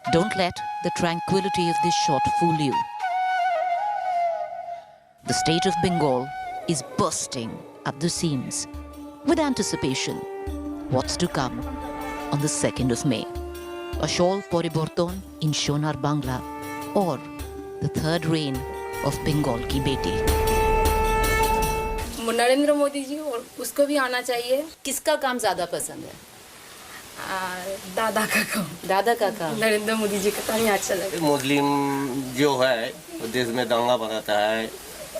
Don't let the tranquility of this shot fool you. The state of Bengal is bursting at the seams with anticipation. What's to come on the 2nd of May? A shawl poriborton in Shonar Bangla, or the third reign of Bengal ki beti. Narendra Modi ji, और उसको भी आना चाहिए. किसका काम ज्यादा पसंद है? दादा का काम. दादा का काम. नरेंद्र मोदी जी का काम ही अच्छा लगा. मुस्लिम जो है वो देश में दंगा बनाता है,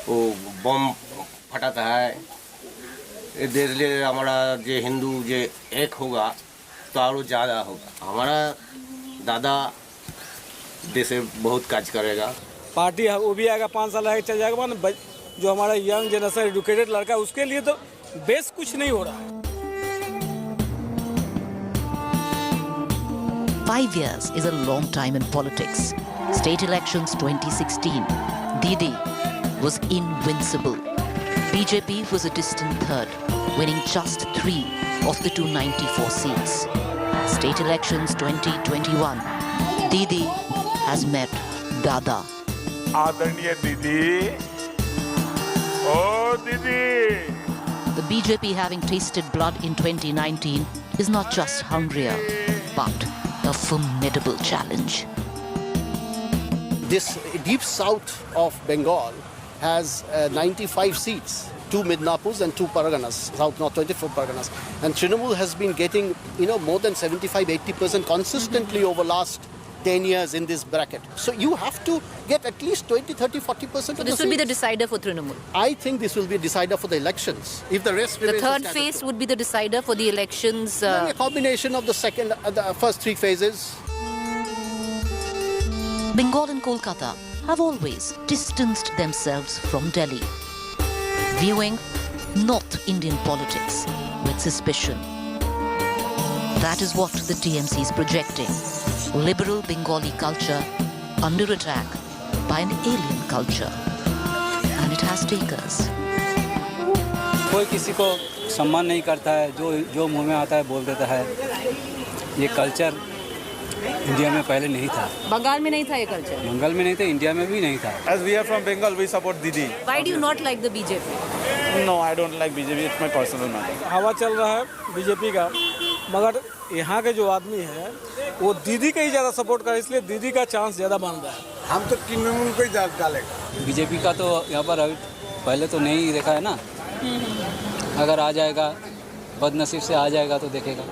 वो बम फटाता है. ये देश लिए हमारा जो हिंदू जो एक होगा तो और ज़्यादा होगा. हमारा दादा देश में बहुत काज करेगा. पार्टी वो भी आएगा, 5 साल आगे चल जाएगा. जो हमारा यंग जनरेशन एजुकेटेड लड़का है उसके लिए तो बेस कुछ नहीं हो रहा है. 5 years is a long time in politics. State elections 2016, Didi was invincible. BJP was a distant third, winning just 3 of the 294 seats. State elections 2021, Didi has met Dada. आदरणीय दीदी, ओ दीदी. The BJP, having tasted blood in 2019, is not just hungrier, but a formidable challenge. This deep south of Bengal has 95 seats, 2 Midnapurs and 2 Parganas, South North 24 Parganas. And Trinamool has been getting, more than 75-80% consistently over last 10 years in this bracket. So you have to get at least 20, 30, 40%. So this will be the decider for Trinamool. I think this will be a decider for the elections. If the rest The remains third status phase quo. would be the decider for the elections. Maybe a combination of the first 3 phases. Bengal and Kolkata have always distanced themselves from Delhi, viewing North Indian politics with suspicion. That is what the TMC is projecting. Liberal Bengali culture under attack by an alien culture. And it has takers. कोई किसी को सम्मान नहीं करता है, जो मुंह में आता है बोल देता है. ये कल्चर इंडिया में पहले नहीं था. Bengal में नहीं था ये culture. बंगाल में नहीं था, इंडिया में भी नहीं था. As we are from Bengal, we support Didi. Why do you not like the BJP? No, I don't like BJP. It's my personal matter. हवा चल रहा है बीजेपी का, मगर यहाँ के जो आदमी है वो दीदी का ही ज़्यादा सपोर्ट करे, इसलिए दीदी का चांस ज़्यादा बन रहा है. हम तो तृणमूल को ही डालेगा. बीजेपी का तो यहाँ पर अभी पहले तो नहीं देखा है ना. अगर आ जाएगा, बदनसीब से आ जाएगा तो देखेगा.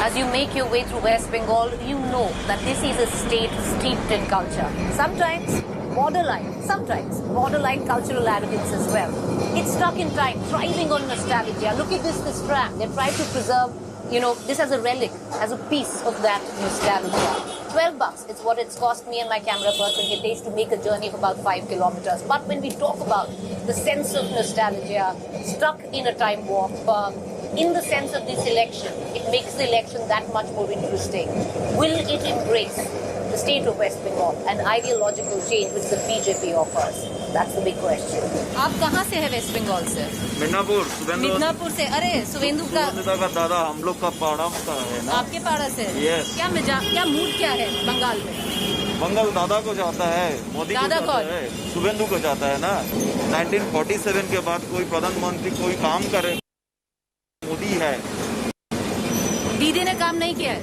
As you make your way through West Bengal, you know that this is a state steeped in culture. Sometimes borderline cultural arrogance as well. It's stuck in time, thriving on nostalgia. Look at this tram. They tried to preserve, this as a relic, as a piece of that nostalgia. $12 is what it's cost me and my camera person Hitesh to make a journey of about 5 kilometers. But when we talk about the sense of nostalgia, stuck in a time warp, in the sense of this election, it makes the election that much more interesting. Will it embrace the state of West Bengal, an ideological change which the BJP offers? That's the big question. आप कहाँ से है waste Bengal से? मिदनापुर से. अरे सुवेंदु का दादा हम लोग का पाड़ा का है ना. आपके पाड़ा से? Yes. क्या मूड क्या है बंगाल में? बंगाल दादा को जाता है, मोदी को दादा जाता है, शुभेंदु को जाता है ना. 1947 के बाद कोई प्रधानमंत्री कोई काम करे, मोदी है. दीदी ने काम नहीं किया है.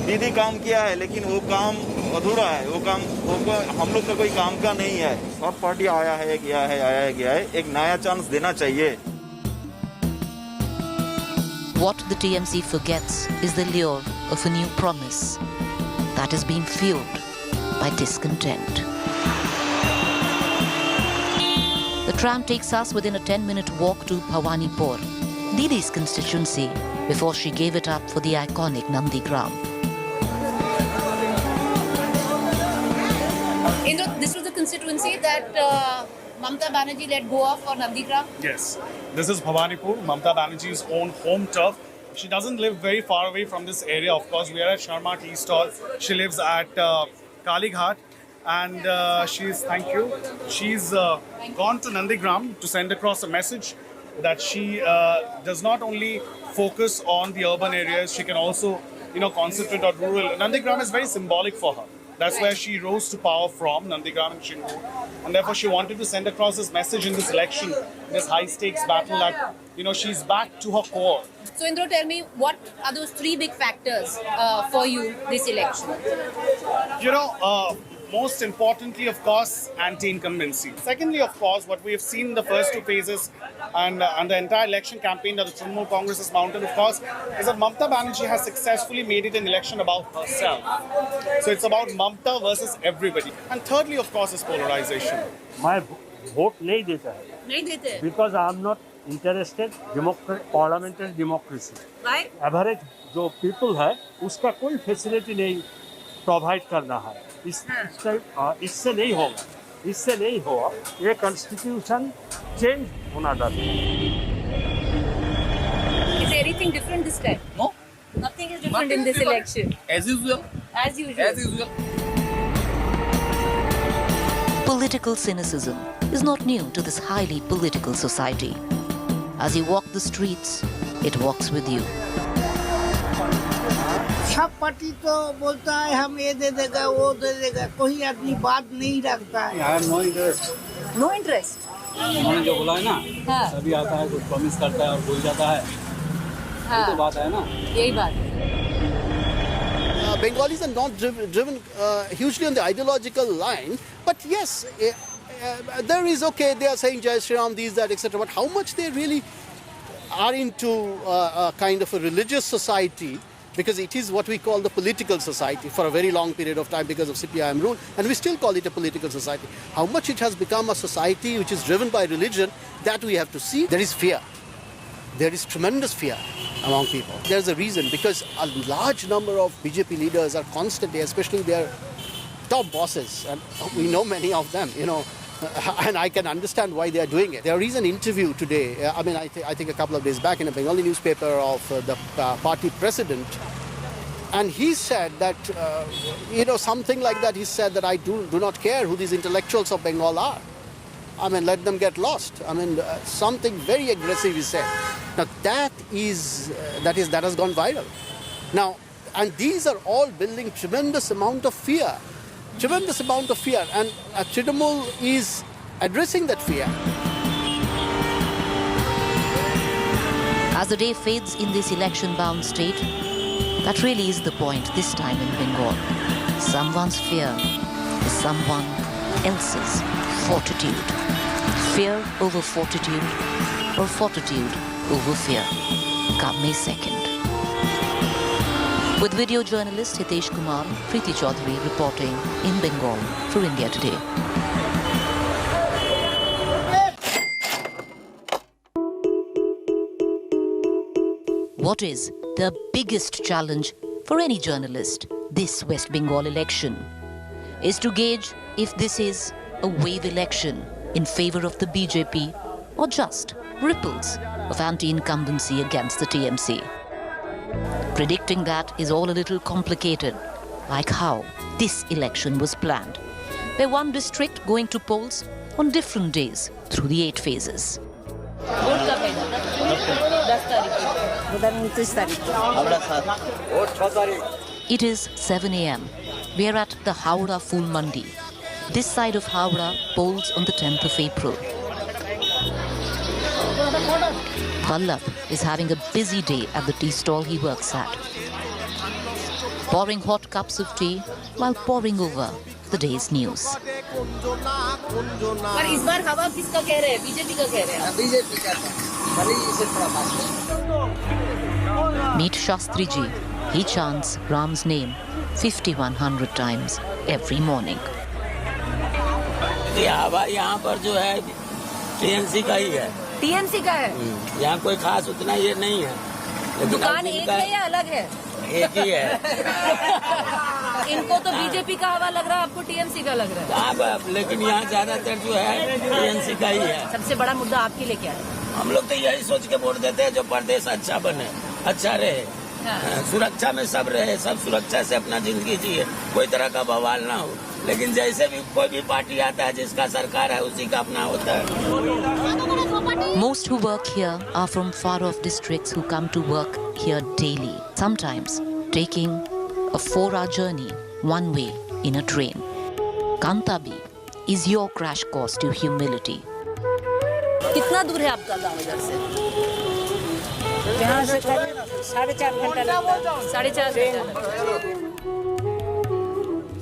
दीदी काम किया है, लेकिन वो काम अधूरा है. वो काम हम लोग का कोई काम का नहीं है. सब पार्टी आया है गया है. एक नया चांस देना चाहिए. What the TMC forgets is the lure of a new promise that is being fueled by discontent. The tram takes us within a 10-minute walk to Bhawanipur, Didi's constituency, before she gave it up for the iconic Nandigram. Indra, this was the constituency that Mamata Banerjee let go of for Nandigram? Yes. This is Bhawanipur, Mamata Banerjee's own home turf. She doesn't live very far away from this area, of course. We are at Sharma Tea Stall. She lives at Kalighat. And she's gone to Nandigram to send across a message that she does not only focus on the urban areas, she can also, concentrate on rural. Nandigram is very symbolic for her. That's where she rose to power from, Nandigram and Shingur. And therefore she wanted to send across this message in this election, this high stakes battle that, she's back to her core. So Indra, tell me, what are those three big factors for you this election? Most importantly, of course, anti-incumbency. Secondly, of course, what we have seen in the first two phases and the entire election campaign that the Trinamool Congress has mounted, of course, is that Mamata Banerjee has successfully made it an election about herself. So it's about Mamata versus everybody. And thirdly, of course, is polarization. मैं vote नहीं देता है नहीं देते because I am not interested parliamentary democracy right average जो people है उसका कोई फैसिलिटी नहीं प्रोवाइड करना है इससे नहीं होगा ये कॉन्स्टिट्यूशन चेंज होना चाहिए Is anything different this time? No. Nothing is different in this election. As usual. As usual. Political cynicism is not new to this highly political society. As you walk the streets, it walks with you. सब party तो बोलता है हम ये दे देगा वो दे देगा, कोई आदमी बात नहीं रखता है। I have no interest. No interest. उन्होंने जो बोला है ना, हाँ। अभी आता है कुछ प्रॉमिस करता है और भूल जाता है। हाँ। ये तो बात है ना। यही बात है। Bengalis are not driven hugely on the ideological line, but yes, there is okay. They are saying Jai Shri Ram, these, that, etc. But how much they really are into a kind of a religious society, because it is what we call the political society for a very long period of time because of CPIM rule, and we still call it a political society. How much it has become a society which is driven by religion, that we have to see. There is fear. There is tremendous fear among people. There's a reason, because a large number of BJP leaders are constantly, especially their top bosses, and we know many of them, and I can understand why they are doing it. There is an interview today, I think a couple of days back in a Bengali newspaper of the party president, and he said that, something like that, he said that I do not care who these intellectuals of Bengal are. Let them get lost. Something very aggressive he said. Now that has gone viral. Now, and these are all building tremendous amount of fear. And Trinamool is addressing that fear. As the day fades in this election-bound state, that really is the point this time in Bengal. Someone's fear is someone else's fortitude. Fear over fortitude, or fortitude over fear. Come May 2nd. With video journalist Hitesh Kumar, Preeti Chaudhary reporting in Bengal for India Today. What is the biggest challenge for any journalist this West Bengal election? Is to gauge if this is a wave election in favor of the BJP or just ripples of anti-incumbency against the TMC. Predicting that is all a little complicated, like how this election was planned, where one district going to polls on different days through the 8 phases. It is 7 a.m. We are at the Howrah Fool Mandi. This side of Howrah polls on the 10th of April. Vallabh is having a busy day at the tea stall he works at, pouring hot cups of tea while poring over the day's news. पर इस बार हवा किसका कह रहे हैं? BJP का कह रहे हैं। बीजेपी का भले ही इसे थोड़ा बात Meet Shastri Ji. He chants Ram's name 5,100 times every morning. हवा यहाँ पर जो है टीएमसी का ही है। टीएमसी का है। यहाँ कोई खास उतना ये नहीं है। दुकान एक है या अलग है? एक ही है। इनको तो बीजेपी का हवा लग रहा है, आपको टीएमसी का लग रहा है। लेकिन यहाँ ज्यादातर जो है टीएमसी का ही है। सबसे बड़ा मुद्दा आपके लिए क्या है? हम लोग तो यही सोच के वोट देते हैं जो प्रदेश अच्छा बने, अच्छा रहे, सुरक्षा में सब रहे, सब सुरक्षा से अपना जिंदगी जिए, कोई तरह का बवाल ना हो। लेकिन जैसे भी कोई भी पार्टी आता है जिसका सरकार है उसी का अपना होता है। Most who work here are from far-off districts who come to work here daily, sometimes taking a 4-hour journey one way in a train. Kantabi is your crash course to humility. कितना दूर है आपका गांव इधर से? यहाँ से 4.5 घंटा लगता है। 4.5 घंटा।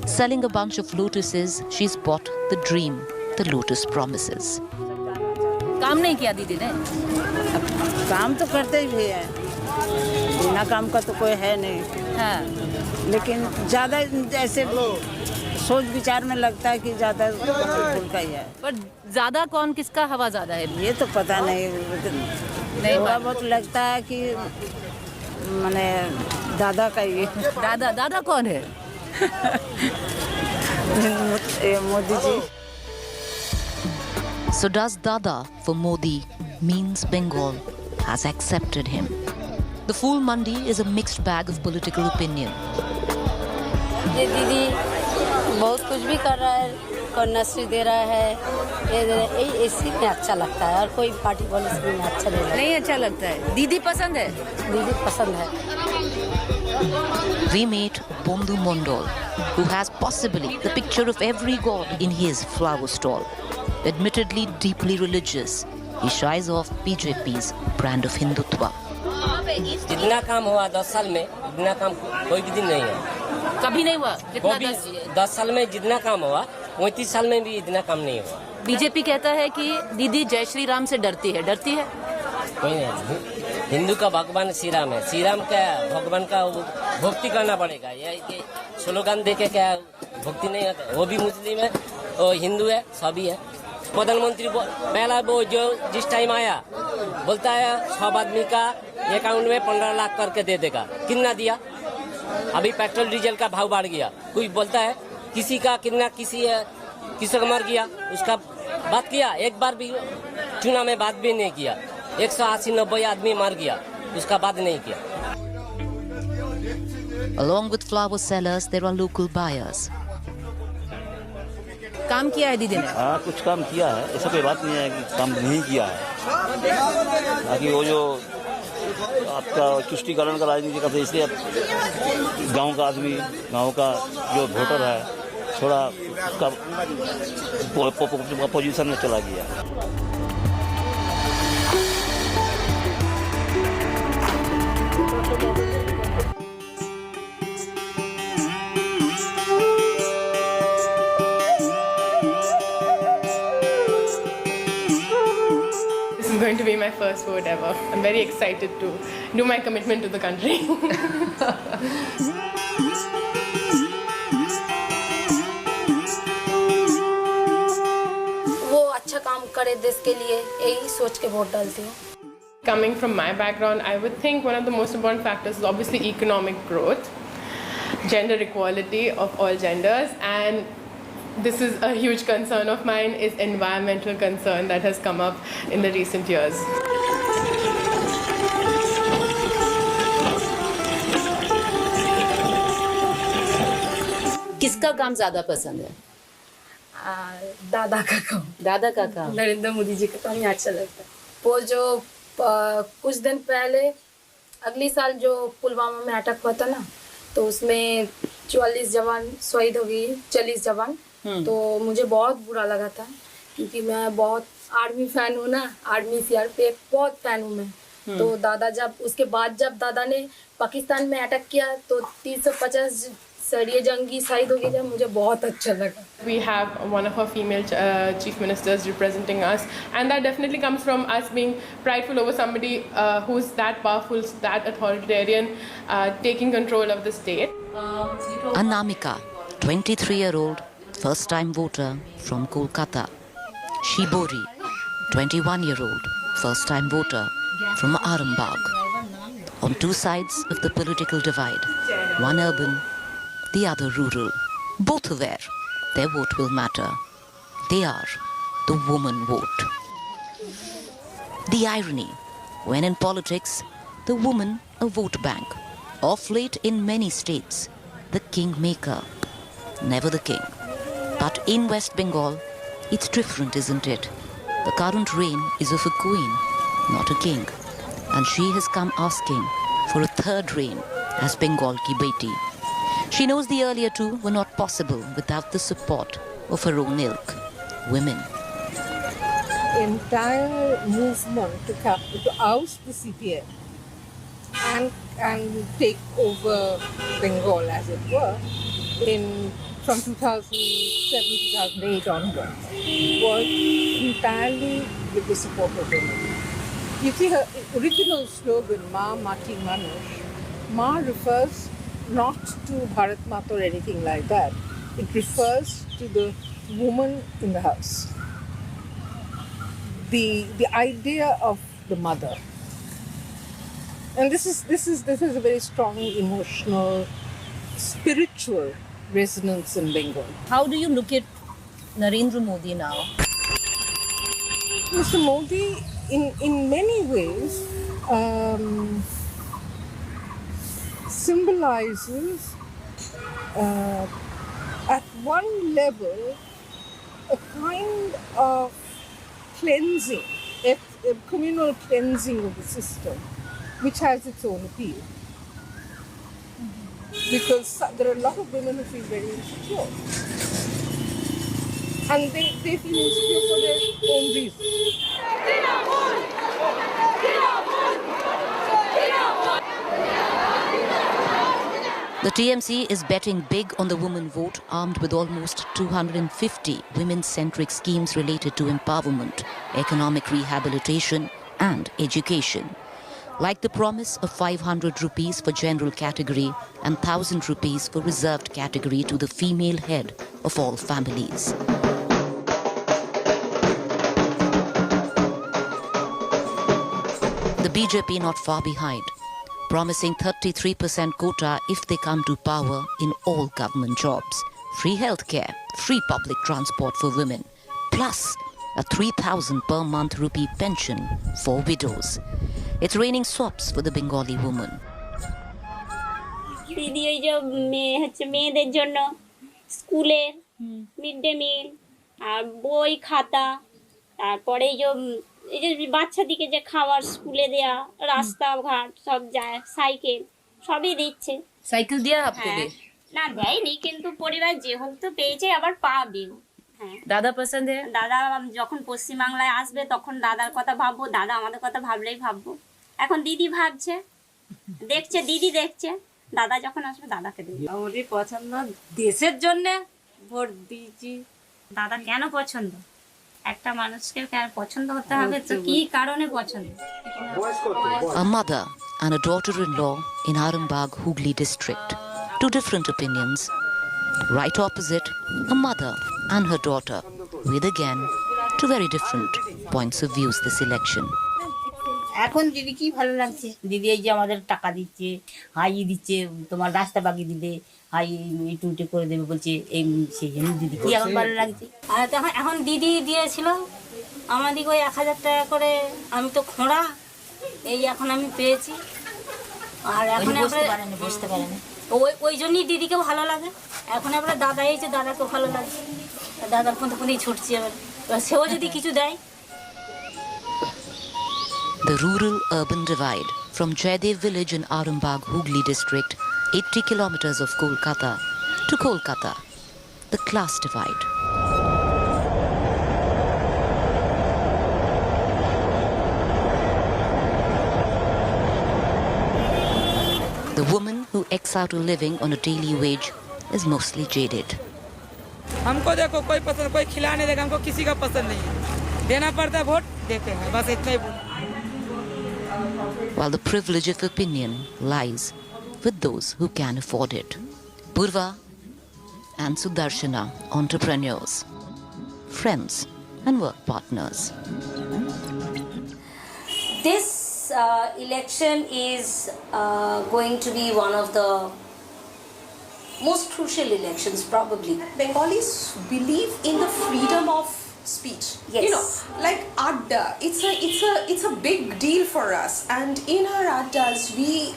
Selling a bunch of lotuses, she's bought the dream the lotus promises. काम नहीं किया दीदी ने? काम तो करते भी है, बिना काम का तो कोई है नहीं। हाँ। लेकिन ज़्यादा ऐसे सोच विचार में लगता है कि ज़्यादा फूल का ही है। पर ज्यादा कौन किसका हवा ज्यादा है? ये तो पता नहीं, थोड़ा बहुत लगता है कि मैंने दादा का ही। दादा कौन है? Modi ji. So does Dada for Modi means Bengal has accepted him? The Fool Mandi is a mixed bag of political opinion. ये दीदी बहुत कुछ भी कर रहा है, कोई नस्री दे रहा है, ये इसी में अच्छा लगता है, और कोई पार्टी पॉलिसी में अच्छा नहीं लगता। नहीं अच्छा लगता है। दीदी पसंद है? दीदी पसंद है। We meet Bondu Mondol, who has possibly the picture of every god in his flower stall. Admittedly deeply religious, he shies off BJP's brand of Hindutva. जितना काम हुआ 10 साल में, इतना काम कोई भी दिन नहीं है। कभी नहीं हुआ? कितना? 10 साल में जितना काम हुआ, 35 साल में भी इतना काम नहीं हुआ। बीजेपी कहता है कि दीदी जय श्री राम से डरती है। डरती है? कोई नहीं, हिंदू का भगवान श्री राम है। श्री राम का भगवान का भक्ति करना पड़ेगा। ये स्लोगन दे के क्या भक्ति नहीं होता? वो भी मुस्लिम है, वो हिंदू है, सभी है। प्रधानमंत्री पहला वो जो जिस टाइम आया बोलता है 100 आदमी का अकाउंट में 15 लाख करके दे देगा। कितना दिया? अभी पेट्रोल डीजल का भाव बढ़ गया, कोई बोलता है किसी का कितना किसी का मर गया, उसका बात किया? एक बार भी चुनाव में बात भी नहीं किया। 180-90 आदमी मर गया, उसका बात नहीं किया। Along with flower sellers, there are local buyers. काम किया है दीदी ने? हाँ, कुछ काम किया है, ऐसा कोई बात नहीं है कि काम नहीं किया है। बाकी वो जो आपका तुष्टिकरण का राजनीति का, इसलिए गांव का आदमी, गांव का जो वोटर है, थोड़ा उसका पोजीशन में चला गया। Going to be my first vote ever. I'm very excited to do my commitment to the country. वो अच्छा काम करे देश के लिए, यही सोच के वोट डालती हूँ। Coming from my background, I would think one of the most important factors is obviously economic growth, gender equality of all genders, and this is a huge concern of mine, is environmental concern that has come up in the recent years. किसका काम ज्यादा पसंद है? दादा का काम। दादा का काम? नरेंद्र मोदी जी का काम ही अच्छा लगता है। वो जो कुछ दिन पहले अगली साल जो पुलवामा में अटैक हुआ था ना, तो उसमें 44 जवान शहीद हो गई, 40 जवान। तो मुझे बहुत बुरा लगा था, क्योंकि मैं बहुत आर्मी फैन हूँ ना, आर्मी CRPF बहुत फैन हूँ मैं। तो दादा उसके बाद जब दादा ने पाकिस्तान में अटैक किया तो 350 सरिये जंगी शहीद हो गए, जब मुझे बहुत अच्छा लगा। We have one of our female chief ministers representing us, and that definitely comes from us being prideful over somebody who's that powerful, that authoritarian, taking control of the state. Anamika, 23-year-old, first-time voter from Kolkata. Shibori, 21-year-old, first-time voter from Arambagh. On two sides of the political divide, one urban, the other rural. Both are there. Their vote will matter. They are the woman vote. The irony, when in politics, the woman a vote bank. Of late in many states, the kingmaker, never the king. But in West Bengal, it's different, isn't it? The current reign is of a queen, not a king, and she has come asking for a third reign as Bengal ki beti. She knows the earlier two were not possible without the support of her own ilk, women. Entire movement to oust the CPM and take over Bengal, as it were, from 2007-2008 onwards, was entirely with the support of women. You see, her original slogan, "Ma Mati Manush," Ma refers not to Bharat Mata or anything like that. It refers to the woman in the house. The idea of the mother. And this is a very strong emotional, spiritual resonance in Bengal. How do you look at Narendra Modi now? Mr. Modi, in many ways, symbolizes at one level a kind of cleansing, a communal cleansing of the system, which has its own appeal. Because there are a lot of women who feel very insecure. And they feel insecure for their own reasons. The TMC is betting big on the woman vote, armed with almost 250 women-centric schemes related to empowerment, economic rehabilitation and education. Like the promise of 500 rupees for general category and 1,000 rupees for reserved category to the female head of all families. The BJP not far behind, promising 33% quota if they come to power in all government jobs, free healthcare, free public transport for women, plus a 3,000 per month rupee pension for widows. It's raining sops for the Bengali woman. দিদি ওই যে মেয়েদের জন্য স্কুলের mid day meal আর বই খাতা তারপরে এই যে বাচ্চাদিকে যে খাবার স্কুলে দেয়া রাস্তাঘাট সব যায় সাইকেল সবই দিচ্ছে साइकिल दिया आपको भी? না দেয়নি কিন্তু পরিবার যে হোক তো পেয়েছে আবার পাবেও হ্যাঁ दादा पसंद है? দাদা যখন পশ্চিমবাংলায় আসবে তখন দাদার কথা ভাববো দাদা আমাদের কথা ভাবলেই ভাববো এখন দিদি ভাবছে দেখছে দিদি দেখছে দাদা যখন আসবে দাদাকে দেবে আমারই পছন্দ দেশের জন্য ভোট দিয়েছি দাদা কেন পছন্দ একটা মানুষকে পছন্দ হতে হবে তো কি কারণে পছন্দ A mother and a daughter-in-law in Arambagh, Hooghly district. Two different opinions. Right opposite, a mother and her daughter, with again two very different points of views this election. এখন দিদি কি ভালো লাগছে দিদি এই যে আমাদের টাকা দিচ্ছে হাই দিচ্ছে তোমার রাস্তা বাগিয়ে দিলে হাই টুটে করে দেবে বলছে এই সেই জন্য দিদি কি এখন ভালো লাগছে আর এখন দিদি দিয়েছিল আমাদেরকে ওই 1000 টাকা করে আমি তো খোঁড়া এই এখন আমি পেয়েছি আর এখন বুঝতে পারেন ওই জন্যই দিদিকে ভালো লাগে এখন আমরা দাদা এসেছে দাদাকে ভালো লাগে দাদার ফোন ফোনেই ছুটছি আবার সেও যদি কিছু দেয় The rural-urban divide from Jaydev village in Arambagh, Hooghly district, 80 kilometers of Kolkata, to Kolkata. The class divide. The woman who ekes out a living on a daily wage is mostly jaded. हमको देखो कोई पसंद कोई खिला नहीं देगा हमको किसी का पसंद नहीं है देना पड़ता है वोट देते हैं बस इतना ही While the privilege of opinion lies with those who can afford it. Purva and Sudarshana, entrepreneurs, friends and work partners. This election is going to be one of the most crucial elections probably. Bengalis believe in the freedom of speech. Yes. You know, like Adda, it's a big deal for us. And in our Addas, we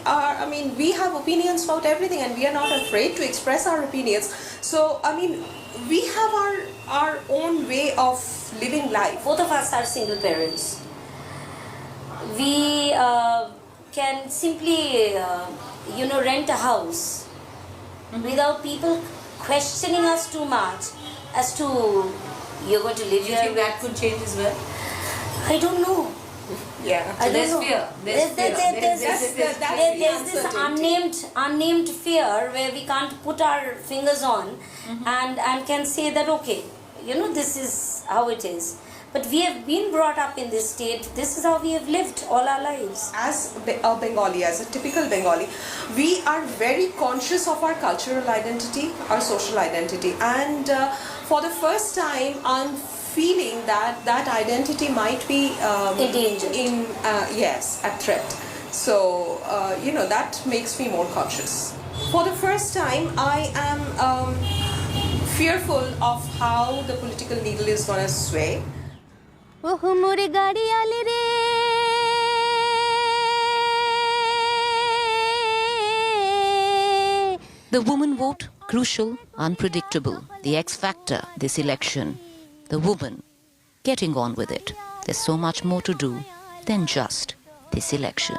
have opinions about everything, and we are not afraid to express our opinions. So, I mean, we have our own way of living life. Both of us are single parents. We can simply, rent a house without people questioning us too much as to you're going to live here. Do you think that could change as well? I don't know. Yeah. I don't there's know. fear. There's this unnamed fear where we can't put our fingers on and can say that, okay, this is how it is. But we have been brought up in this state. This is how we have lived all our lives. As a Bengali, as a typical Bengali, we are very conscious of our cultural identity, our social identity. And for the first time, I'm feeling that identity might be endangered. At threat. So, that makes me more conscious. For the first time, I am fearful of how the political needle is going to sway. The woman vote, crucial, unpredictable. The X factor, this election. The woman getting on with it. There's so much more to do than just this election.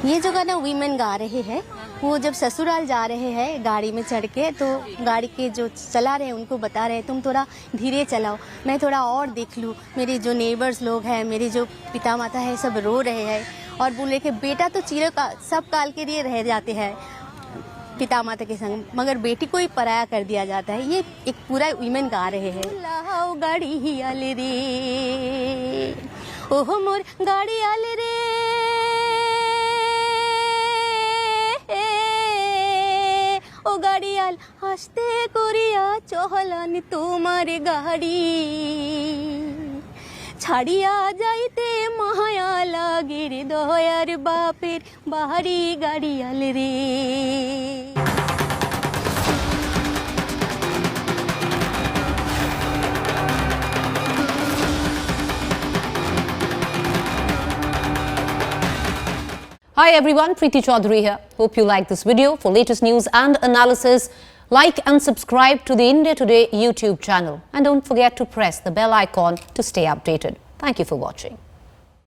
ये जो गाना women गा रहे हैं, वो जब ससुराल जा रहे हैं गाड़ी में चढ़ के, तो गाड़ी के जो चला रहे हैं उनको बता रहे हैं तुम थोड़ा धीरे चलाओ, मैं थोड़ा और देख लूँ, मेरे जो नेबर्स लोग हैं, मेरे जो पिता माता है, सब रो रहे हैं, और बोले कि बेटा तो सब काल के लिए रह जाते हैं पिता माता के संग, मगर बेटी को ही पराया कर दिया जाता है। ये एक पूरा वीमेन गा रहे हैं। लाओ गाड़ी ही आले रे, ओहो मोर गाड़ी आले रे, ও গাড়িয়াল হাসতে করিয়া চহলান তোমার গাড়ি, ছাড়িয়া যাইতে মায়া লাগে রে দয়ার বাপের বাড়ি গাড়িয়াল রে। Hi everyone, Preeti Chaudhary here. Hope you like this video. For latest news and analysis, like and subscribe to the India Today YouTube channel. And don't forget to press the bell icon to stay updated. Thank you for watching.